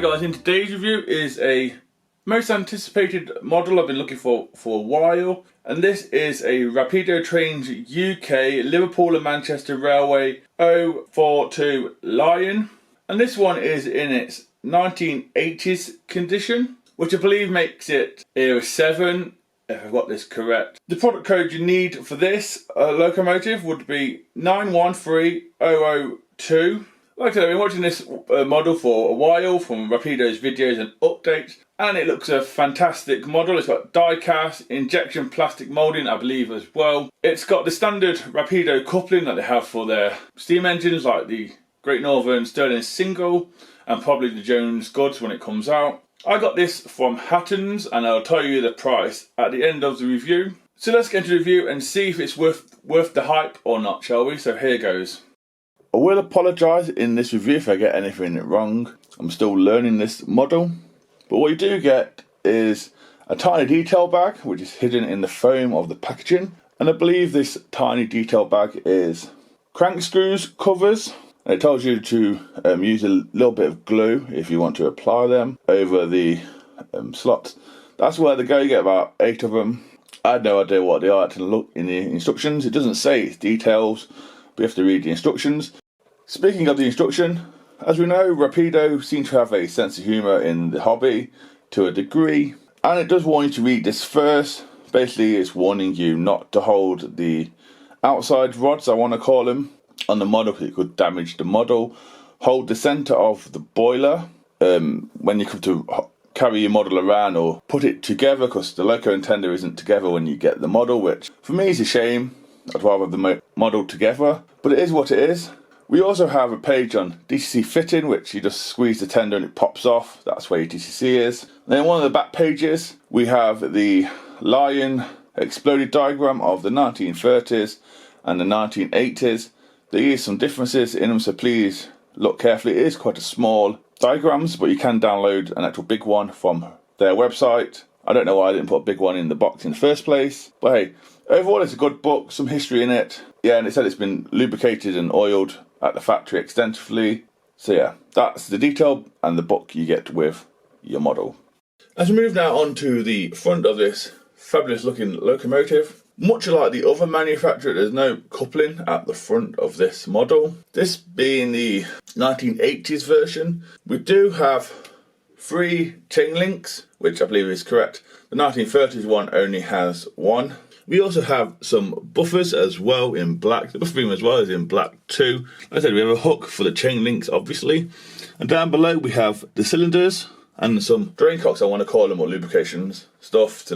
guys, in today's review is a most anticipated model I've been looking for a while, and this is a Rapido Trains UK Liverpool and Manchester Railway 042 Lion, and this one is in its 1980s condition, which I believe makes it Era 7, if I've got this correct. The product code you need for this locomotive would be 913002. Like I said, I've been watching this model for a while from Rapido's videos and updates, and it looks a fantastic model. It's got die cast, injection plastic moulding, I believe, as well. It's got the standard Rapido coupling that they have for their steam engines, like the Great Northern Stirling Single and probably the Jones Goods when it comes out. I got this from Hatton's, and I'll tell you the price at the end of the review. So let's get into the review and see if it's worth the hype or not, shall we? So here goes. I will apologise in this review if I get anything wrong. I'm still learning this model. But what you do get is a tiny detail bag, which is hidden in the foam of the packaging. And I believe this tiny detail bag is crank screws, covers. And it tells you to use a little bit of glue if you want to apply them over the slots. That's where they go. You get about 8 of them. I had no idea what they are to look in the instructions. It doesn't say it's details, but you have to read the instructions. Speaking of the instruction, as we know, Rapido seems to have a sense of humour in the hobby to a degree, and it does warn you to read this first. Basically, it's warning you not to hold the outside rods, I want to call them, on the model because it could damage the model. Hold the centre of the boiler when you come to carry your model around or put it together, because the loco and tender isn't together when you get the model, which for me is a shame. I'd rather have the model together, but it is what it is. We also have a page on DCC fitting, which you just squeeze the tender and it pops off. That's where your DCC is. And then one of the back pages, we have the Lion exploded diagram of the 1930s and the 1980s. There is some differences in them, so please look carefully. It is quite a small diagrams, but you can download an actual big one from their website. I don't know why I didn't put a big one in the box in the first place, but hey, overall it's a good book, some history in it. Yeah, and it said it's been lubricated and oiled at the factory extensively. So yeah, that's the detail and the book you get with your model. As we move now on to the front of this fabulous looking locomotive, much like the other manufacturer, there's no coupling at the front of this model. This being the 1980s version, we do have 3 chain links, which I believe is correct. The 1930s one only has 1. We also have some buffers as well in black. The buffer beam as well is in black too. Like I said, we have a hook for the chain links, obviously. And down below we have the cylinders and some drain cocks, I want to call them, or lubrications stuff to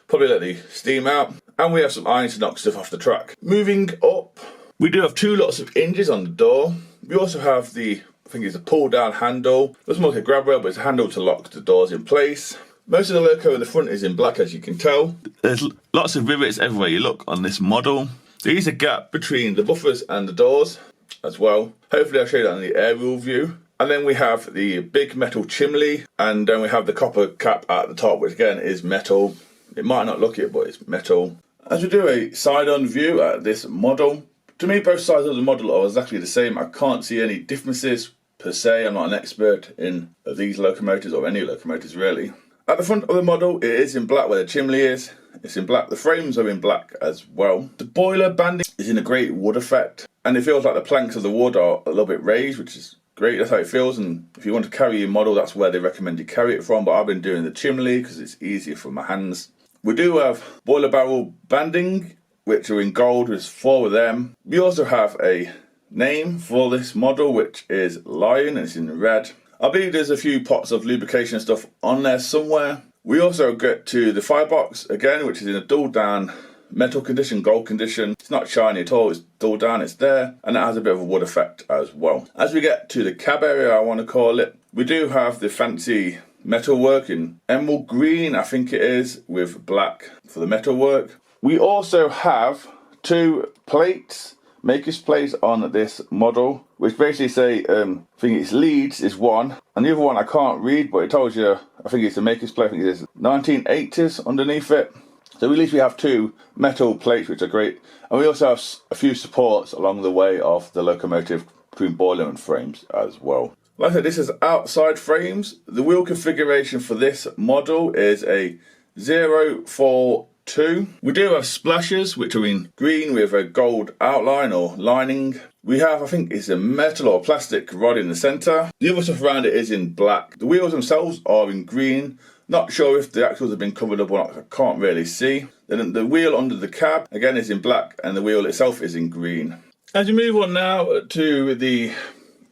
probably let the steam out. And we have some irons to knock stuff off the track. Moving up, we do have 2 lots of hinges on the door. We also have I think it's a pull down handle. It looks more like a grab rail, but it's a handle to lock the doors in place. Most of the loco in the front is in black, as you can tell. There's lots of rivets everywhere you look on this model. There is a gap between the buffers and the doors as well. Hopefully I'll show you that in the aerial view. And then we have the big metal chimney, and then we have the copper cap at the top, which again is metal. It might not look it, but it's metal. As we do a side-on view at this model, to me both sides of the model are exactly the same. I can't see any differences per se. I'm not an expert in these locomotives, or any locomotives really. At the front of the model, it is in black where the chimney is. It's in black. The frames are in black as well. The boiler banding is in a great wood effect, and it feels like the planks of the wood are a little bit raised, which is great. That's how it feels. And if you want to carry your model, that's where they recommend you carry it from. But I've been doing the chimney because it's easier for my hands. We do have boiler barrel banding, which are in gold. There's 4 of them. We also have a name for this model, which is Lion, and it's in red. I believe there's a few pots of lubrication stuff on there somewhere. We also get to the firebox again, which is in a dull down metal condition, gold condition. It's not shiny at all, it's dull down, it's there, and it has a bit of a wood effect as well. As we get to the cab area, I want to call it, we do have the fancy metalwork in emerald green, I think it is, with black for the metalwork. We also have 2 plates, maker's plates on this model, which basically say, I think it's Leeds is one, and the other one I can't read, but it tells you, I think it's a maker's plate, I think it says 1980s underneath it. So at least we have 2 metal plates, which are great, and we also have a few supports along the way of the locomotive between boiler and frames as well. Like I said, this is outside frames. The wheel configuration for this model is a 042. We do have splashers which are in green with a gold outline or lining. We have, I think it's a metal or plastic rod in the centre. The other stuff around it is in black. The wheels themselves are in green. Not sure if the axles have been covered up or not, I can't really see. Then the wheel under the cab, again, is in black, and the wheel itself is in green. As we move on now to the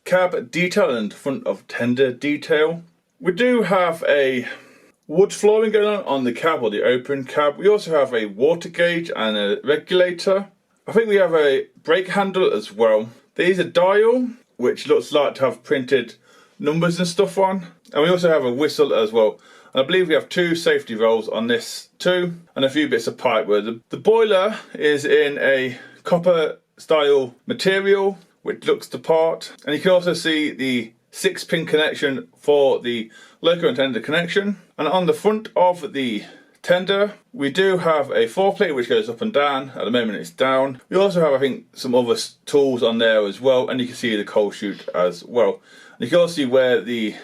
cab detail and front of tender detail, we do have a wood flooring going on the cab or the open cab. We also have a water gauge and a regulator. I think we have a brake handle as well. There is a dial which looks like to have printed numbers and stuff on, and we also have a whistle as well. And I believe we have 2 safety rolls on this too, and a few bits of pipe where the boiler is in a copper style material which looks the part, and you can also see the 6-pin connection for the loco and tender connection. And on the front of the tender we do have a 4-plate which goes up and down. At the moment it's down. We also have, I think, some other tools on there as well, and you can see the coal chute as well. And you can also see where the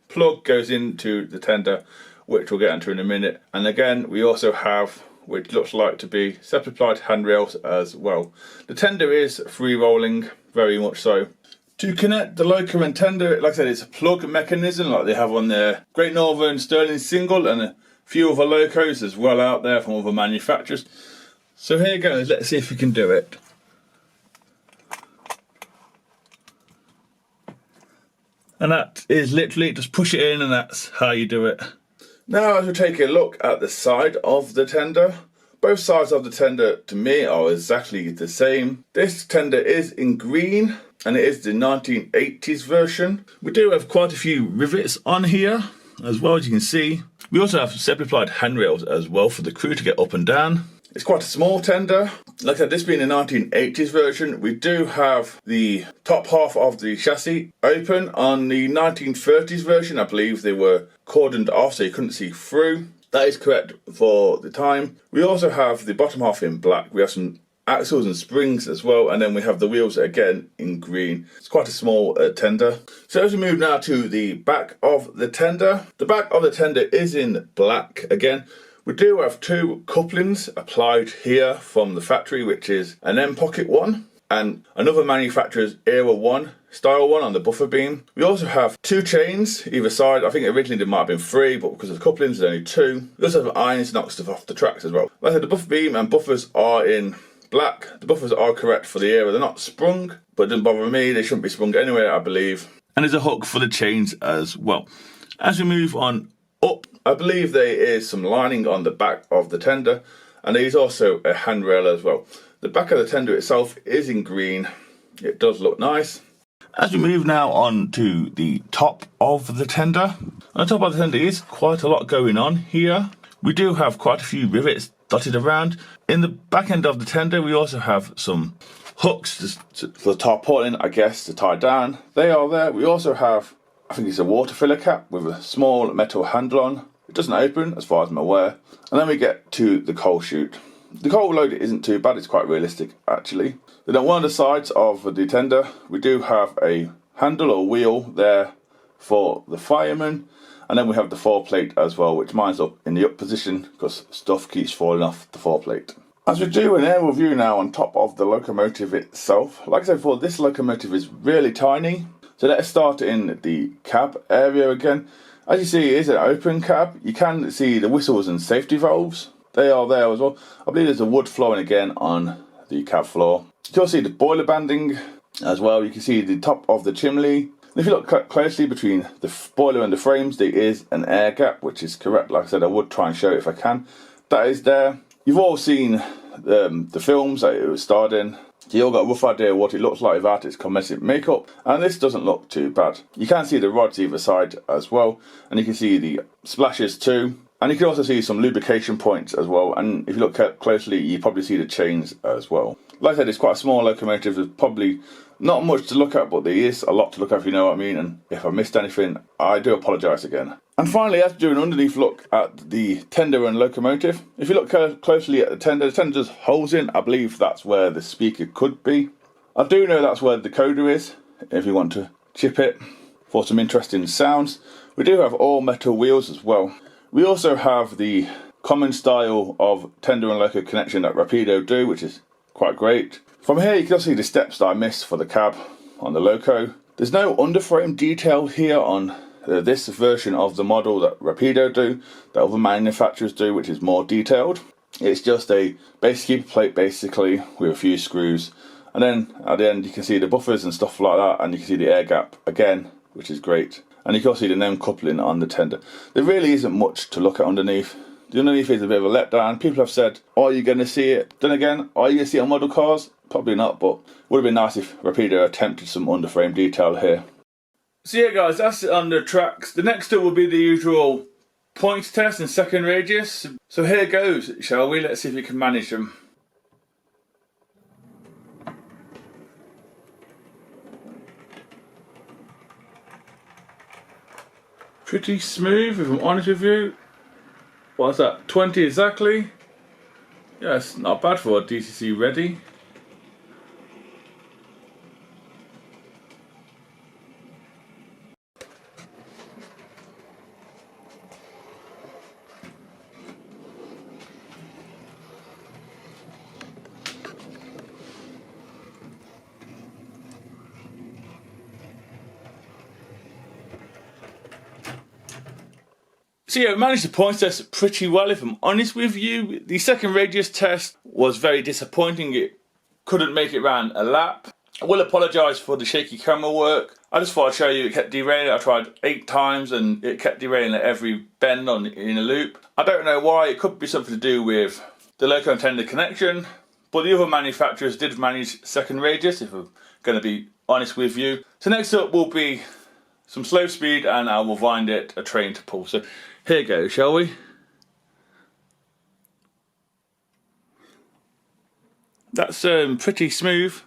plug goes into the tender, which we'll get into in a minute. And again, we also have, which looks like to be separate plied handrails as well. The tender is free rolling, very much so. To connect the loco and tender, like I said, it's a plug mechanism like they have on their Great Northern, Sterling Single, and a few other locos as well out there from other manufacturers. So here goes, let's see if we can do it. And that is literally just push it in, and that's how you do it. Now as we take a look at the side of the tender, both sides of the tender to me are exactly the same. This tender is in green and it is the 1980s version. We do have quite a few rivets on here as well, as you can see. We also have separate plied handrails as well for the crew to get up and down. It's quite a small tender. Like I said, this being the 1980s version, we do have the top half of the chassis open. On the 1930s version, I believe they were cordoned off so you couldn't see through. That is correct for the time. We also have the bottom half in black. We have some axles and springs as well, and then we have the wheels again in green. It's quite a small tender. So as we move now to the back of the tender, the back of the tender is in black again. We do have 2 couplings applied here from the factory, which is an M pocket one and another manufacturer's era 1 style one on the buffer beam. We also have 2 chains either side. I think originally there might have been 3, but because of the couplings there's only 2. We also have irons to knock stuff off the tracks as well. Like I said, the buffer beam and buffers are in black. The buffers are correct for the era. They're not sprung, but it doesn't bother me. They shouldn't be sprung anyway, I believe. And there's a hook for the chains as well. As we move on up, I believe there is some lining on the back of the tender, and there is also a handrail as well. The back of the tender itself is in green. It does look nice. As we move now on to the top of the tender, on the top of the tender is quite a lot going on here. We do have quite a few rivets dotted around. In the back end of the tender we also have some hooks for tarpaulin, I guess, to tie down. They are there. We also have, I think it's a water filler cap with a small metal handle on. It doesn't open as far as I'm aware. And then we get to the coal chute. The coal load isn't too bad, it's quite realistic actually. Then on one of the sides of the tender we do have a handle or wheel there for the fireman, and then we have the 4-plate as well, which mine's up in the up position because stuff keeps falling off the 4-plate. As we do an aerial view now on top of the locomotive itself, like I said before, this locomotive is really tiny. So let's start in the cab area again. As you see, it is an open cab. You can see the whistles and safety valves. They are there as well. I believe there's a wood flooring again on the cab floor. You can also see the boiler banding as well. You can see the top of the chimney. And if you look closely between the boiler and the frames, there is an air gap, which is correct. Like I said, I would try and show it if I can. That is there. You've all seen the films that it was starred in. So you all got a rough idea of what it looks like without its cosmetic makeup, and this doesn't look too bad. You can see the rods either side as well, and you can see the splashes too, and you can also see some lubrication points as well, and if you look closely you probably see the chains as well. Like I said, it's quite a small locomotive. There's probably not much to look at, but there is a lot to look at, if you know what I mean, and if I missed anything I do apologise again. And finally, let's do an underneath look at the tender and locomotive. If you look closely at the tender does holes in. I believe that's where the speaker could be. I do know that's where the decoder is, if you want to chip it. for some interesting sounds. We do have all metal wheels as well. We also have the common style of tender and loco connection that Rapido do, which is quite great. From here you can see the steps that I missed for the cab on the Loco. There's no underframe detail here on this version of the model that Rapido do, that other manufacturers do, which is more detailed. It's just a basic keeper plate basically with a few screws, and then at the end you can see the buffers and stuff like that, and you can see the air gap again, which is great. And you can also see the NEM coupling on the tender. There really isn't much to look at underneath. The underneath is a bit of a letdown. People have said, are you going to see it? Then again, are you going to see it on model cars? Probably not, but would have been nice if Rapido attempted some underframe detail here. So yeah guys, that's it on the tracks. The next two will be the usual points test and second radius. So here goes, shall we? Let's see if we can manage them. Pretty smooth, if I'm honest with you. What's that, 20 exactly? Yeah, it's not bad for a DCC ready. So yeah, we managed the points test pretty well, if I'm honest with you. The second radius test was very disappointing. It couldn't make it round a lap. I will apologise for the shaky camera work. I just thought I'd show you it kept derailing. I tried 8 times and it kept derailing at every bend in a loop. I don't know why. It could be something to do with the loco and tender connection, but the other manufacturers did manage second radius, if I'm going to be honest with you. So next up will be some slow speed, and I will find it a train to pull. So here goes, shall we? That's pretty smooth.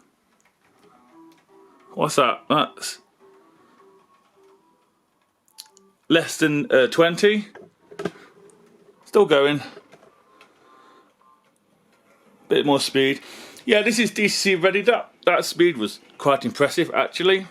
What's that? That's less than 20. Still going. Bit more speed. Yeah, this is DCC ready. That speed was quite impressive actually.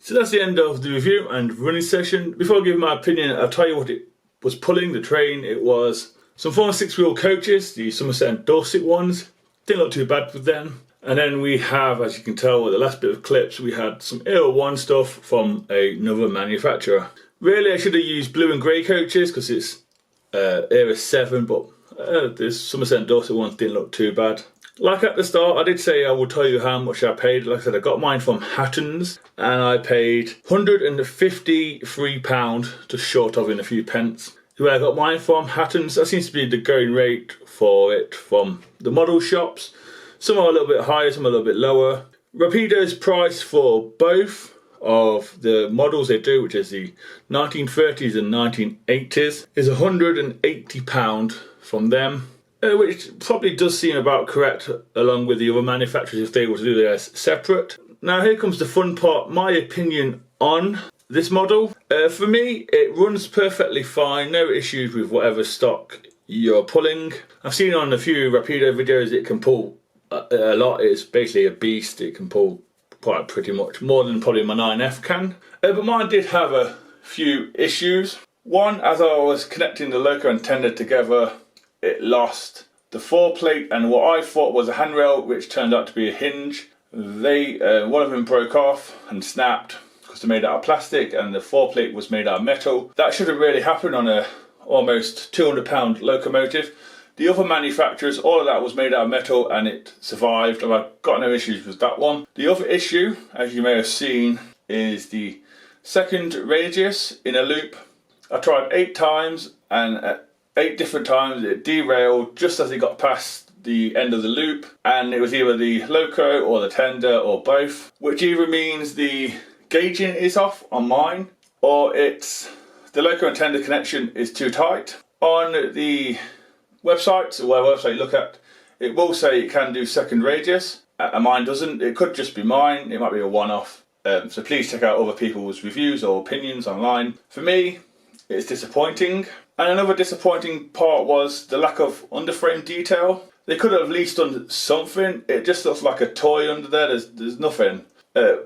So that's the end of the review and running session. Before I give my opinion, I'll tell you what it was pulling, the train. It was some former 6-wheel coaches, the Somerset and Dorset ones. Didn't look too bad with them. And then we have, as you can tell with the last bit of clips, we had some Era 1 stuff from another manufacturer. Really, I should have used blue and grey coaches because it's Era 7, but the Somerset and Dorset ones didn't look too bad. Like at the start, I did say I will tell you how much I paid. Like I said, I got mine from Hatton's and I paid £153, just short of in a few pence. Where I got mine from, Hatton's, that seems to be the going rate for it from the model shops. Some are a little bit higher, some are a little bit lower. Rapido's price for both of the models they do, which is the 1930s and 1980s, is £180 from them. Which probably does seem about correct along with the other manufacturers if they were to do theirs separate. Now here comes the fun part, my opinion on this model. For me, it runs perfectly fine, no issues with whatever stock you're pulling. I've seen on a few Rapido videos it can pull a lot. It's basically a beast. It can pull quite pretty much more than probably my 9F can. But mine did have a few issues. One, as I was connecting the LOCO and tender together, it lost the foreplate and what I thought was a handrail, which turned out to be a hinge. One of them broke off and snapped because they're made out of plastic and the foreplate was made out of metal. That shouldn't really happen on a almost £200 locomotive. The other manufacturers, all of that was made out of metal and it survived, and I've got no issues with that one. The other issue, as you may have seen, is the second radius in a loop. I tried 8 times and at 8 different times it derailed just as it got past the end of the loop, and it was either the LOCO or the tender or both, which either means the gauging is off on mine or it's the LOCO and tender connection is too tight. On the websites, or whatever website you look at, it will say it can do second radius and mine doesn't. It could just be mine, it might be a one-off. So please check out other people's reviews or opinions online. For me, it's disappointing. And another disappointing part was the lack of underframe detail. They could have at least done something. It just looks like a toy under there. There's nothing.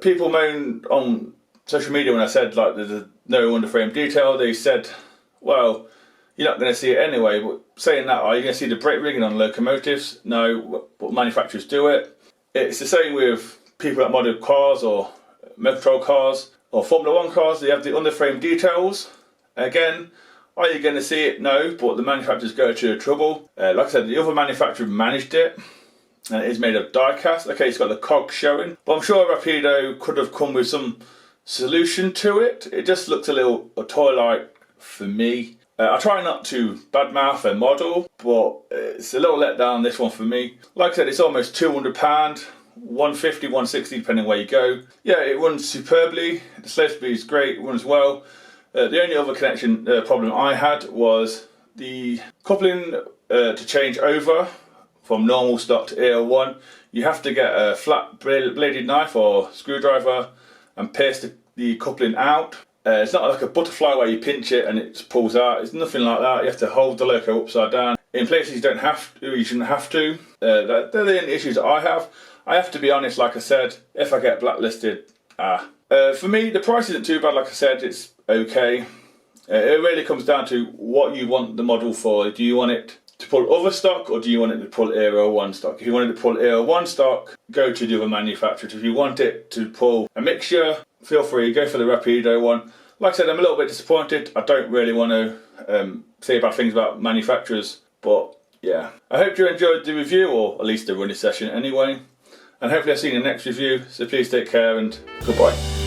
People moaned on social media when I said like there's no underframe detail. They said, well, you're not going to see it anyway. But saying that, are you going to see the brake rigging on locomotives? No, but manufacturers do it. It's the same with people that model cars or motor cars or Formula 1 cars. They have the underframe details. Again, are you going to see it? No, but the manufacturers go to trouble. Like I said, the other manufacturer managed it, and it is made of die cast. Okay, it's got the cog showing, but I'm sure Rapido could have come with some solution to it. It just looks a little toy-like for me. I try not to badmouth a model, but it's a little letdown, this one for me. Like I said, it's almost £200, 150, 160 depending where you go. Yeah, it runs superbly. The slave speed is great, it runs well. The only other connection problem I had was the coupling to change over from normal stock to Era 1. You have to get a flat bladed knife or screwdriver and pierce the coupling out. It's not like a butterfly where you pinch it and it pulls out. It's nothing like that. You have to hold the LOCO upside down. In places you don't have to, you shouldn't have to. They're the only issues that I have. I have to be honest, like I said, if I get blacklisted, for me, the price isn't too bad. Like I said, it's okay. It really comes down to what you want the model for. Do you want it to pull other stock or do you want it to pull Era 1 stock? If you want it to pull Era 1 stock, go to the other manufacturers. If you want it to pull a mixture, feel free, go for the Rapido one. Like I said, I'm a little bit disappointed. I don't really want to say bad things about manufacturers, but yeah. I hope you enjoyed the review, or at least the running session anyway. And hopefully I'll see you in the next review. So please take care and goodbye.